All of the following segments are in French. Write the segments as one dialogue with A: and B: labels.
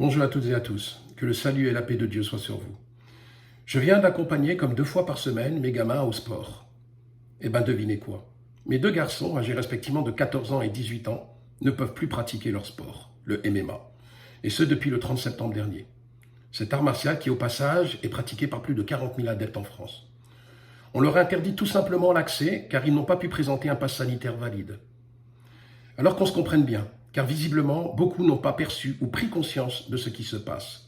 A: Bonjour à toutes et à tous, que le salut et la paix de Dieu soient sur vous. Je viens d'accompagner comme 2 fois par semaine mes gamins au sport. Eh ben devinez quoi? Mes 2 garçons, âgés respectivement de 14 ans et 18 ans, ne peuvent plus pratiquer leur sport, le MMA, et ce depuis le 30 septembre dernier. Cet art martial qui, au passage, est pratiqué par plus de 40 000 adeptes en France. On leur interdit tout simplement l'accès car ils n'ont pas pu présenter un pass sanitaire valide. Alors qu'on se comprenne bien, car visiblement, beaucoup n'ont pas perçu ou pris conscience de ce qui se passe.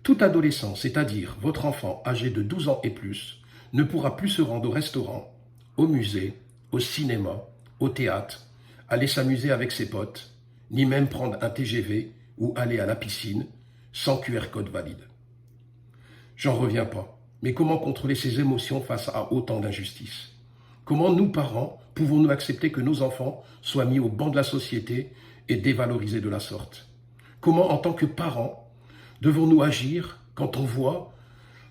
A: Tout adolescent, c'est-à-dire votre enfant âgé de 12 ans et plus, ne pourra plus se rendre au restaurant, au musée, au cinéma, au théâtre, aller s'amuser avec ses potes, ni même prendre un TGV ou aller à la piscine sans QR code valide. J'en reviens pas. Mais comment contrôler ses émotions face à autant d'injustices? Comment nous, parents, pouvons-nous accepter que nos enfants soient mis au banc de la société et dévalorisés de la sorte? Comment, en tant que parents, devons-nous agir quand on voit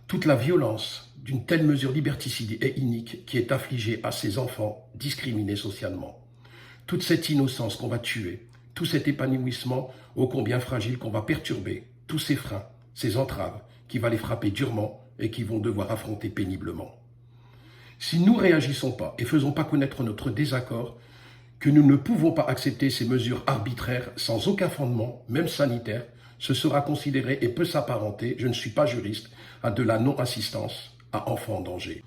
A: toute la violence d'une telle mesure liberticide et inique qui est infligée à ces enfants discriminés socialement? Toute cette innocence qu'on va tuer, tout cet épanouissement ô combien fragile qu'on va perturber, tous ces freins, ces entraves qui va les frapper durement et qui vont devoir affronter péniblement. Si nous ne réagissons pas et faisons pas connaître notre désaccord, que nous ne pouvons pas accepter ces mesures arbitraires sans aucun fondement, même sanitaire, ce sera considéré et peut s'apparenter, je ne suis pas juriste, à de la non-assistance à enfants en danger.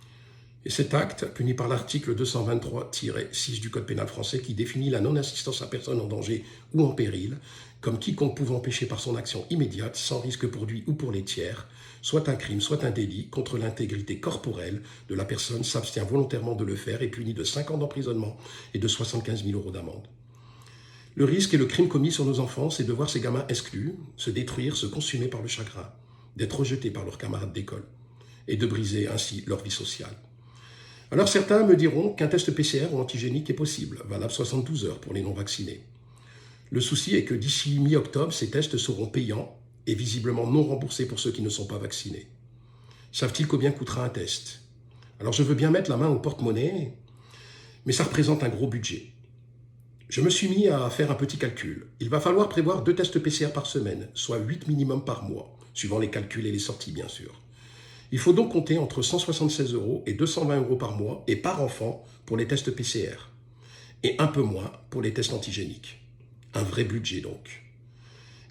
A: Et cet acte, puni par l'article 223-6 du Code pénal français qui définit la non-assistance à personne en danger ou en péril, comme quiconque pouvant pécher par son action immédiate, sans risque pour lui ou pour les tiers, soit un crime, soit un délit, contre l'intégrité corporelle de la personne, s'abstient volontairement de le faire et puni de 5 ans d'emprisonnement et de 75 000 € d'amende. Le risque et le crime commis sur nos enfants, c'est de voir ces gamins exclus, se détruire, se consumer par le chagrin, d'être rejetés par leurs camarades d'école et de briser ainsi leur vie sociale. Alors certains me diront qu'un test PCR ou antigénique est possible, valable 72 heures pour les non-vaccinés. Le souci est que d'ici mi-octobre, ces tests seront payants et visiblement non remboursés pour ceux qui ne sont pas vaccinés. Savent-ils combien coûtera un test? Alors je veux bien mettre la main au porte-monnaie, mais ça représente un gros budget. Je me suis mis à faire un petit calcul. Il va falloir prévoir 2 tests PCR par semaine, soit 8 minimum par mois, suivant les calculs et les sorties bien sûr. Il faut donc compter entre 176 € et 220 € par mois et par enfant pour les tests PCR, et un peu moins pour les tests antigéniques. Un vrai budget donc.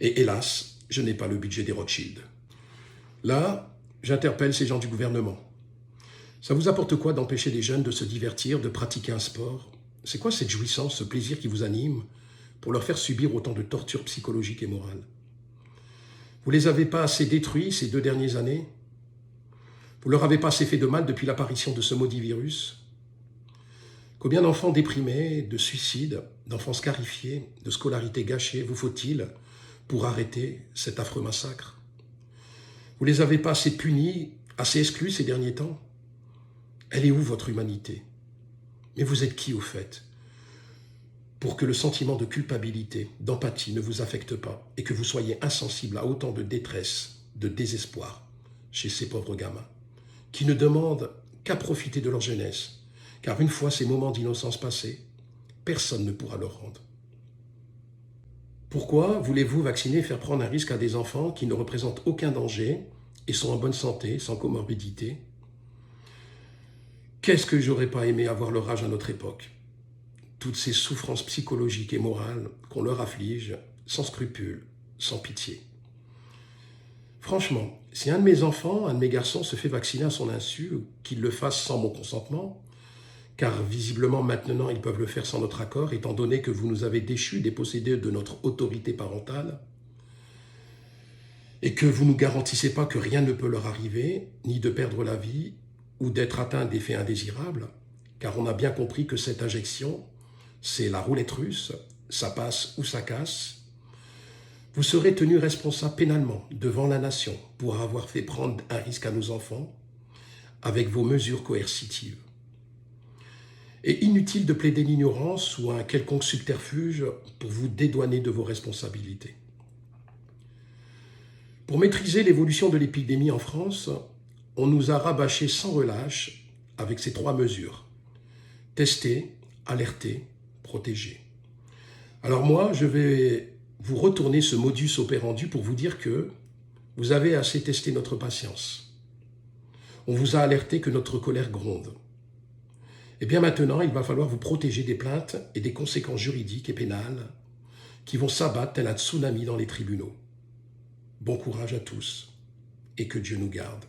A: Et hélas, je n'ai pas le budget des Rothschild. Là, j'interpelle ces gens du gouvernement. Ça vous apporte quoi d'empêcher les jeunes de se divertir, de pratiquer un sport? C'est quoi cette jouissance, ce plaisir qui vous anime pour leur faire subir autant de tortures psychologiques et morales? Vous les avez pas assez détruits ces 2 dernières années? Vous leur avez pas assez fait de mal depuis l'apparition de ce maudit virus? Combien d'enfants déprimés, de suicides, d'enfants scarifiés, de scolarité gâchée vous faut-il pour arrêter cet affreux massacre? Vous les avez pas assez punis, assez exclus ces derniers temps? Elle est où votre humanité? Mais vous êtes qui au fait? Pour que le sentiment de culpabilité, d'empathie ne vous affecte pas et que vous soyez insensible à autant de détresse, de désespoir chez ces pauvres gamins, qui ne demandent qu'à profiter de leur jeunesse, car une fois ces moments d'innocence passés, personne ne pourra leur rendre. Pourquoi voulez-vous vacciner et faire prendre un risque à des enfants qui ne représentent aucun danger et sont en bonne santé, sans comorbidité? Qu'est-ce que j'aurais pas aimé avoir leur âge à notre époque? Toutes ces souffrances psychologiques et morales qu'on leur afflige, sans scrupule, sans pitié. Franchement, si un de mes enfants, un de mes garçons se fait vacciner à son insu, ou qu'il le fasse sans mon consentement, car visiblement maintenant ils peuvent le faire sans notre accord, étant donné que vous nous avez déchus, dépossédés de notre autorité parentale, et que vous ne nous garantissez pas que rien ne peut leur arriver, ni de perdre la vie, ou d'être atteint d'effets indésirables, car on a bien compris que cette injection, c'est la roulette russe, ça passe ou ça casse. Vous serez tenu responsable pénalement devant la nation pour avoir fait prendre un risque à nos enfants avec vos mesures coercitives. Et inutile de plaider l'ignorance ou un quelconque subterfuge pour vous dédouaner de vos responsabilités. Pour maîtriser l'évolution de l'épidémie en France, on nous a rabâché sans relâche avec ces 3 mesures. Tester, alerter, protéger. Alors moi, je vais vous retournez ce modus operandi pour vous dire que vous avez assez testé notre patience. On vous a alerté que notre colère gronde. Et bien maintenant, il va falloir vous protéger des plaintes et des conséquences juridiques et pénales qui vont s'abattre tel un tsunami dans les tribunaux. Bon courage à tous et que Dieu nous garde.